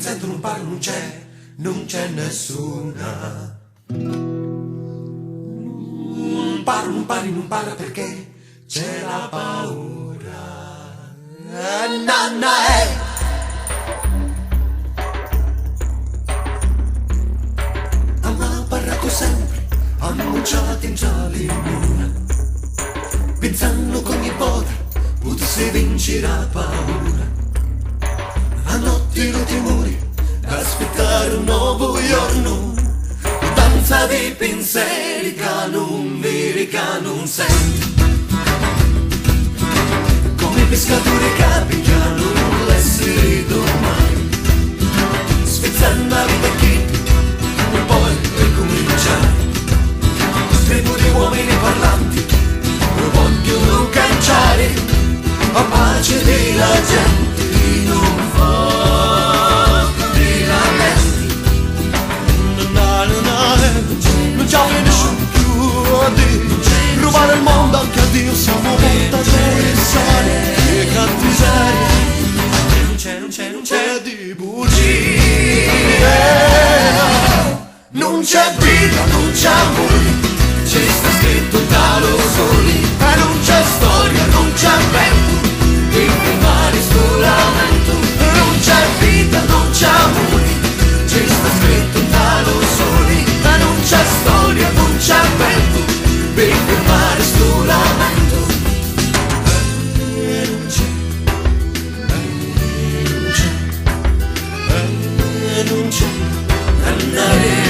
sento, non parlo, non c'è nessuna. Non parlo, non parla perché c'è la paura. Nanna è. Amma parlato sempre, annunciati in già mura, pensando che ogni volta potesse vincere la paura. A notte i muri, aspettare un nuovo giorno, danza di pensieri che non vedi, che non senti, come pescatori che pigliano l'essere domani, sfizzando la vita qui e poi ricominciare. Scrivo di uomini parlanti, lo vogliono cacciare, a pace della gente non fa di lamenti. Non c'è nessuno più a dire, rubare il mondo anche a Dio, siamo portatori sani e cattiveria. Non c'è di bugie, non c'è vita, non c'è amore, ci sta scritto da lo soli, e non c'è storia, non c'è vento, e rimane sto lamento. Non c'è vita, non c'è amore, ci sta scritto da lo soli, e non c'è storia, non c'è vento, e rimane sto lamento. Non c'è, andare.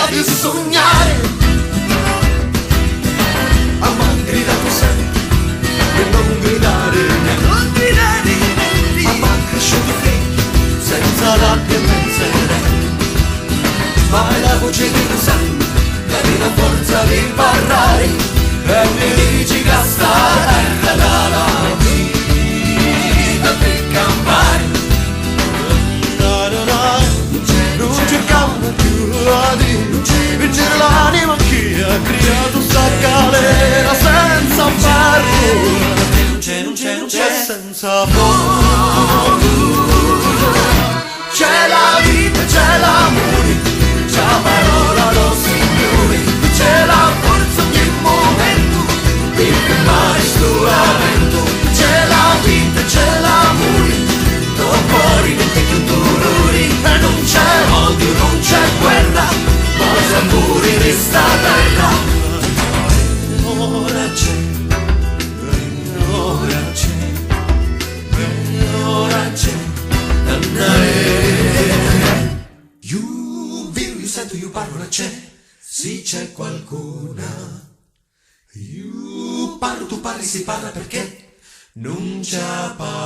Di sognare, amma gridato sempre per non gridare, amma cresciuto figli senza rabbia e pensiero, ma è la voce che lo sente, che mi dà forza di parlare e mi dici che sta terra dalla vita per campare. Non cercavo più a dire, vincere l'anima che ha creato sta galera senza paura. Non c'è senza paura. C'è la vita, c'è l'amore, c'è la parola lo Signore, c'è la forza ogni momento, per fermare sto lamento. C'è la vita, c'è l'amore, non fuori niente più dolori, e non c'è odio, non c'è guerra, ma l'amore resta terra. Ora c'è, ora c'è, ora c'è, andare. Io vivo, io sento, io parlo, ora c'è, sì c'è qualcuna. Io parlo, tu parli, si parla perché non c'è paura.